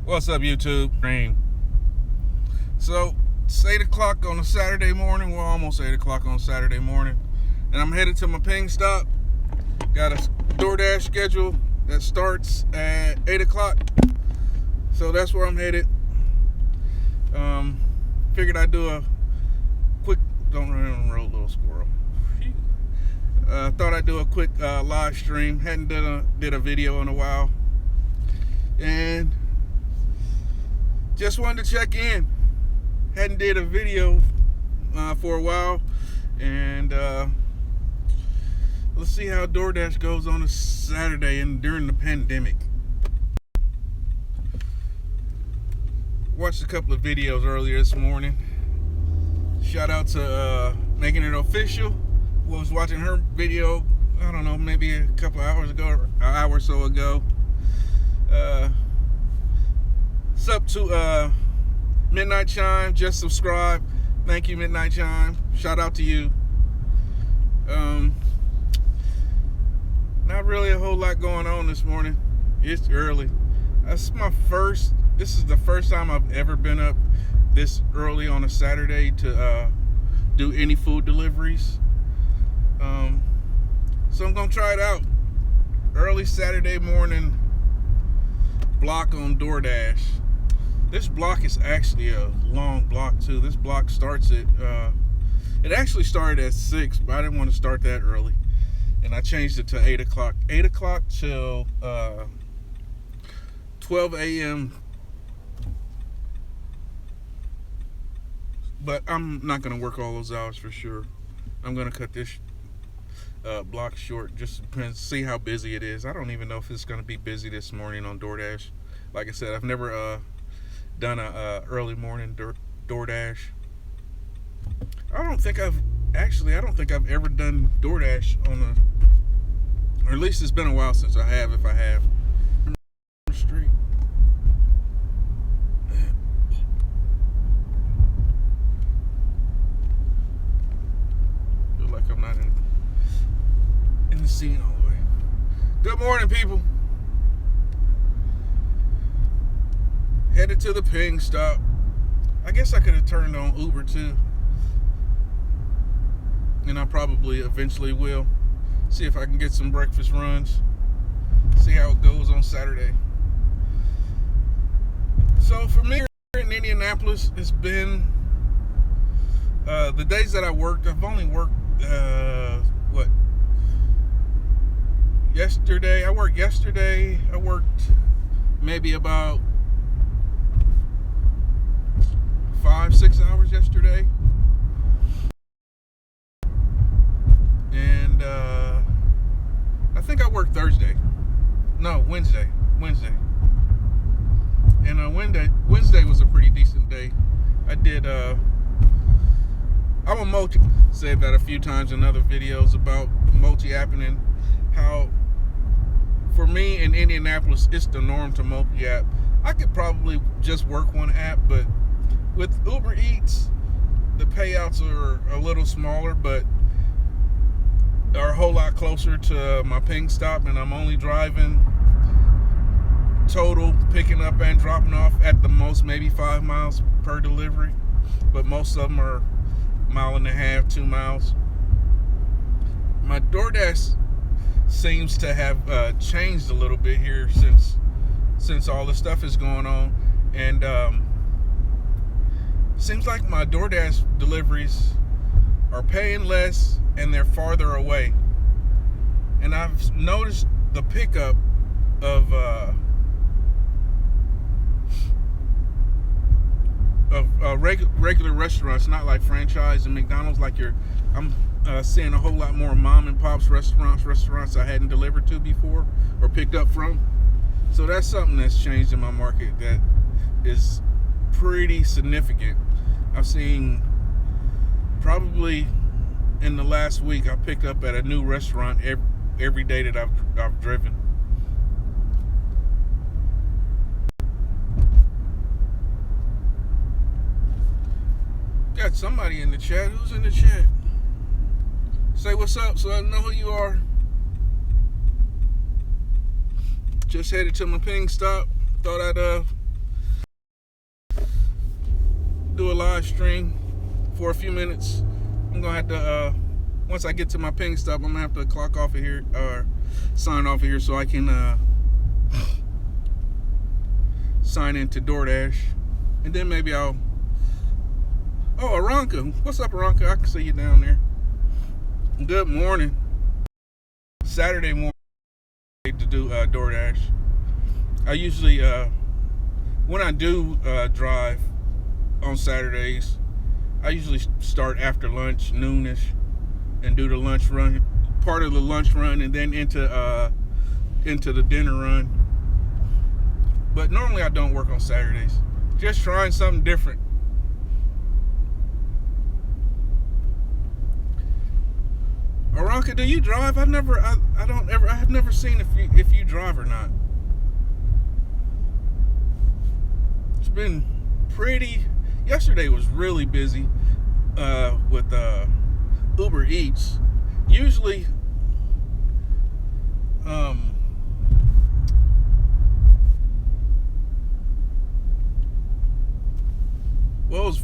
What's up, YouTube? Rain. So it's 8 o'clock on a Saturday morning. Well, almost 8 o'clock on Saturday morning, and I'm headed to my ping stop. Got a DoorDash schedule that starts at 8 o'clock, so that's where I'm headed. Figured I'd do a quick. Don't run on the road, little squirrel. Thought I'd do a quick live stream. Hadn't did a video in a while, and just wanted to check in. Hadn't did a video for a while, and let's see how DoorDash goes on a Saturday and during the pandemic. Watched a couple of videos earlier this morning. Shout out to Making It Official. Was watching her video, I don't know, maybe a couple hours ago, or an hour or so ago. What's up to Midnight Chime? Just subscribe. Thank you, Midnight Chime. Shout out to you. Not really a whole lot going on this morning. It's early. This is the first time I've ever been up this early on a Saturday to do any food deliveries. So I'm gonna try it out. Early Saturday morning block on DoorDash. This block is actually a long block too. This block starts at it actually started at 6, but I didn't want to start that early, and I changed it to 8 o'clock. 8 o'clock till 12 a.m. But I'm not gonna work all those hours for sure. I'm gonna cut this block short, just to see how busy it is. I don't even know if it's gonna be busy this morning on DoorDash. Like I said, I've never done a early morning DoorDash. I don't think I've ever done DoorDash on or at least it's been a while since I have, if I have. Street. Feel like I'm not in the scene all the way. Good morning, people. Headed to the ping stop. I guess I could have turned on Uber too, and I probably eventually will. See if I can get some breakfast runs. See how it goes on Saturday. So for me here in Indianapolis, it's been the days that I worked. I've only worked yesterday. I worked maybe about 5-6 hours yesterday, and I think I worked Wednesday, and Wednesday was a pretty decent day. I did I'm a multi, said that a few times in other videos about multi-apping, and how for me in Indianapolis it's the norm to multi-app. I could probably just work one app, but with Uber Eats, the payouts are a little smaller, but are a whole lot closer to my ping stop, and I'm only driving total, picking up and dropping off at the most maybe 5 miles per delivery, but most of them are 1.5 to 2 miles. My DoorDash seems to have changed a little bit here since all this stuff is going on, and seems like my DoorDash deliveries are paying less and they're farther away. And I've noticed the pickup of regular restaurants, not like franchise and McDonald's. I'm seeing a whole lot more mom and pops restaurants I hadn't delivered to before or picked up from. So that's something that's changed in my market that is pretty significant. I've seen probably in the last week I picked up at a new restaurant every day that I've driven. Got somebody in the chat. Who's in the chat? Say what's up so I know who you are. Just headed to my ping stop. Thought I'd do a live stream for a few minutes. I'm gonna have to once I get to my ping stop, I'm gonna have to clock off of here or sign off of here so I can sign into DoorDash, and then maybe I'll. Oh, Aranka, what's up, Aranka? I can see you down there. Good morning. Saturday morning to do DoorDash. I usually when I do drive on Saturdays, I usually start after lunch, noonish, and do the lunch run, part of the lunch run, and then into the dinner run. But normally I don't work on Saturdays. Just trying something different. Aranka, do you drive? I have never seen if you drive or not. It's been pretty. Yesterday was really busy with Uber Eats. Usually,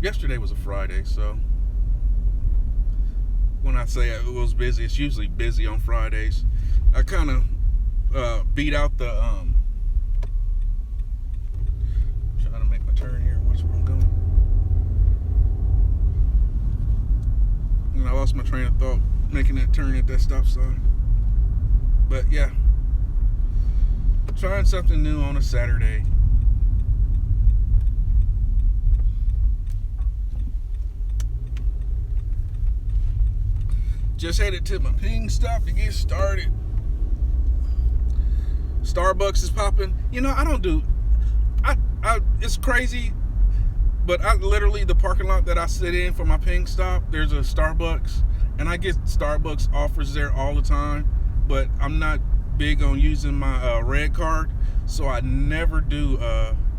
yesterday was a Friday, so when I say it was busy, it's usually busy on Fridays. I kind of beat out the trying to make my turn here. Watch where I'm going. And I lost my train of thought making that turn at that stop sign. But yeah, trying something new on a Saturday. Just headed to my ping stop to get started. Starbucks is popping. You know, it's crazy, but literally the parking lot that I sit in for my ping stop, there's a Starbucks, and I get Starbucks offers there all the time, but I'm not big on using my red card, so I never do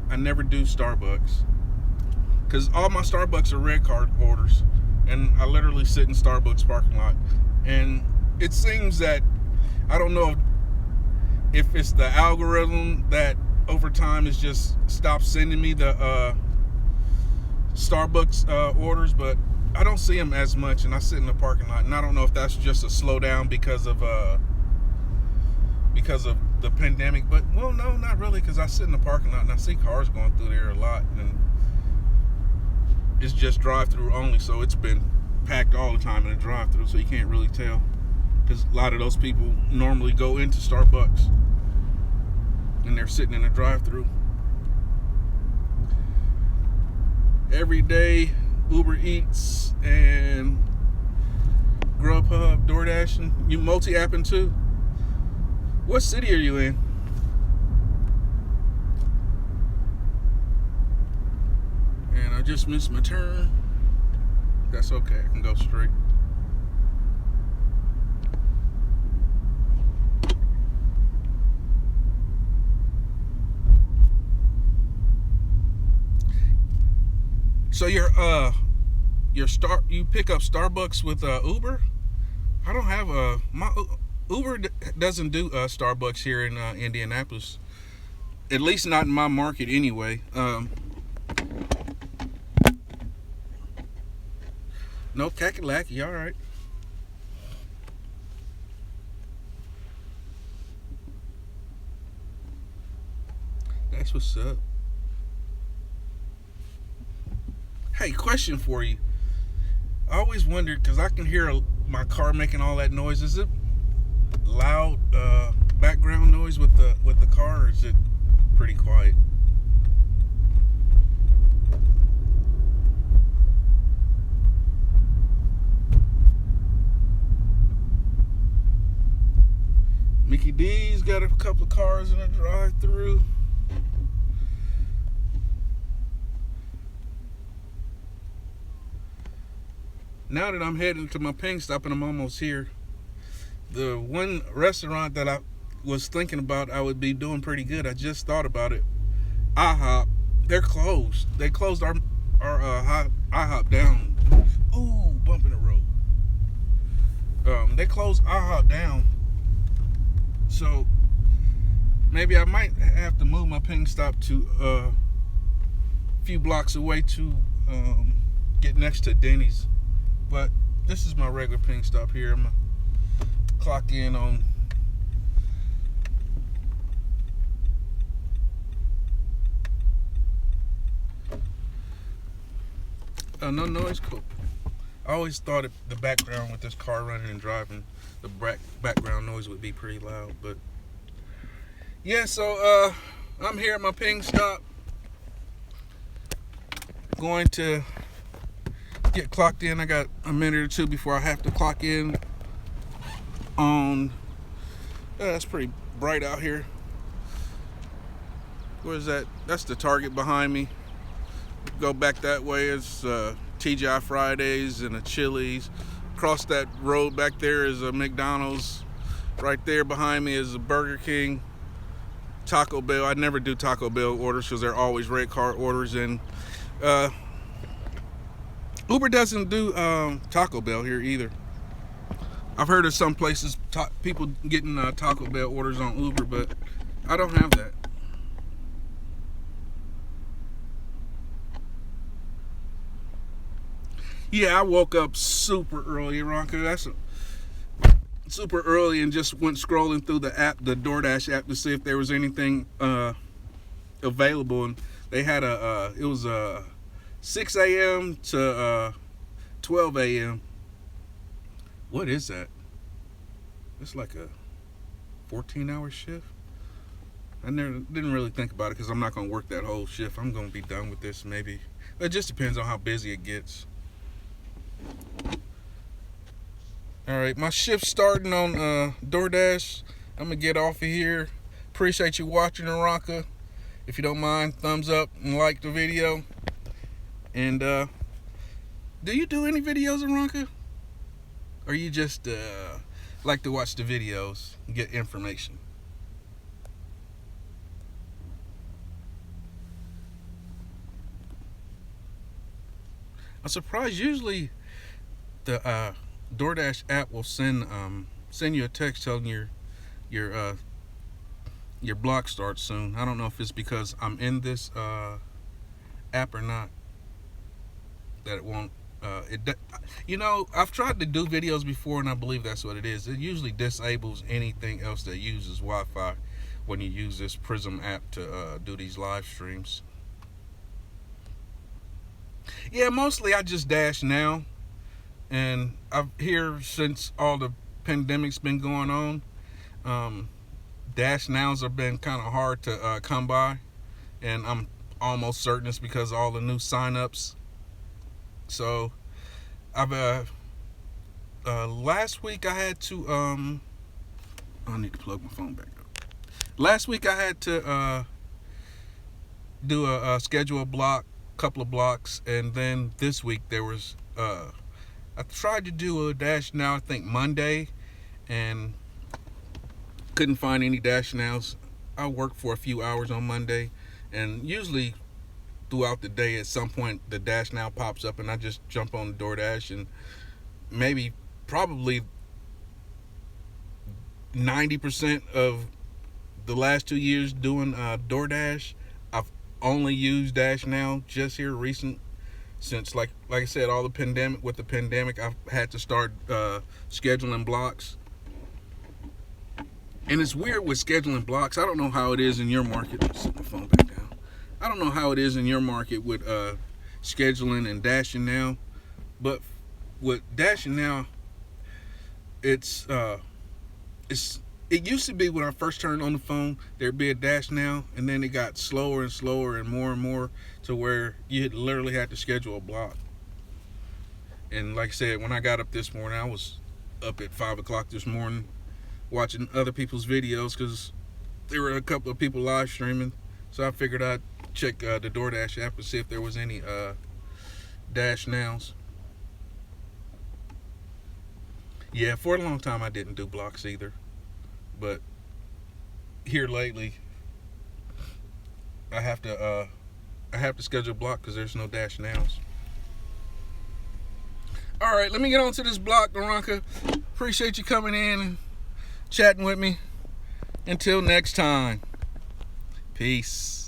Starbucks, because all my Starbucks are red card orders. And I literally sit in Starbucks parking lot. And it seems that, I don't know if it's the algorithm that over time is just stopped sending me the Starbucks orders, but I don't see them as much, and I sit in the parking lot. And I don't know if that's just a slowdown because of the pandemic. But, well, no, not really, because I sit in the parking lot and I see cars going through there a lot. And it's just drive-through only, so it's been packed all the time in a drive-through, so you can't really tell, because a lot of those people normally go into Starbucks and they're sitting in a drive-through. Every day, Uber Eats and Grubhub, DoorDash, and you multi-apping too. What city are you in? And I just missed my turn. That's okay, I can go straight. So you pick up Starbucks with Uber? I don't have my Uber doesn't do Starbucks here in Indianapolis. At least not in my market anyway. No cackalacky, all right. That's what's up. Hey, question for you. I always wondered, because I can hear my car making all that noise. Is it loud background noise with the car, or is it pretty quiet? Mickey D's got a couple of cars in a drive-through. Now that I'm heading to my ping stop and I'm almost here, the one restaurant that I was thinking about I would be doing pretty good, I just thought about it. IHOP, they're closed. They closed our IHOP down. Ooh, bump in the road. They closed IHOP down. So maybe I might have to move my ping stop to a few blocks away to get next to Denny's. But this is my regular ping stop here. I'm gonna clock in on no noise, cool. I always thought the background with this car running and driving, the background noise would be pretty loud, but yeah. So I'm here at my ping stop, going to get clocked in. I got a minute or two before I have to clock in on. That's pretty bright out here. Where's that? That's the Target behind me. Go back that way is TGI Fridays and a Chili's. Across that road back there is a McDonald's. Right there behind me is a Burger King. Taco Bell. I never do Taco Bell orders because they're always red card orders, and Uber doesn't do Taco Bell here either. I've heard of some places people getting Taco Bell orders on Uber, but I don't have that. Yeah, I woke up super early, Ronka. That's super early, and just went scrolling through the app, the DoorDash app, to see if there was anything available. And they had it was 6 a.m. to 12 a.m. What is that? It's like a 14-hour shift. I didn't really think about it because I'm not going to work that whole shift. I'm going to be done with this maybe. It just depends on how busy it gets. Alright, my shift's starting on DoorDash. I'm going to get off of here. Appreciate you watching, Aranka. If you don't mind, thumbs up and like the video. And do you do any videos, Aranka? Or you just like to watch the videos and get information? I'm surprised. Usually the DoorDash app will send you a text telling your block starts soon. I don't know if it's because I'm in this app or not that it won't. I've tried to do videos before, and I believe that's what it is. It usually disables anything else that uses Wi-Fi when you use this Prism app to do these live streams. Yeah, mostly I just dash now, and I'm here since all the pandemic's been going on. Dash nows have been kind of hard to come by, and I'm almost certain it's because of all the new signups. So I've last week I had to I need to plug my phone back up. Last week I had to do a schedule block, couple of blocks, and then this week there was I tried to do a dash now, I think Monday, and couldn't find any dash nows. I worked for a few hours on Monday, and usually throughout the day at some point the dash now pops up, and I just jump on DoorDash, and probably 90% of the last 2 years doing DoorDash, I've only used Dash Now just here recent, since like I said, all the pandemic. With the pandemic, I've had to start scheduling blocks, and it's weird with scheduling blocks. I don't know how it is in your market. Let's set my phone back down. I don't know how it is in your market with scheduling and dashing now, but with dashing now, it used to be when I first turned on the phone, there'd be a dash now, and then it got slower and slower and more to where you literally had to schedule a block. And like I said, when I got up this morning, I was up at 5 o'clock this morning watching other people's videos because there were a couple of people live streaming. So I figured I'd check the DoorDash app and see if there was any dash nows. Yeah, for a long time I didn't do blocks either, but here lately I have to schedule a block because there's no dash nows. All right, let me get on to this block, Aranka. Appreciate you coming in and chatting with me. Until next time, peace.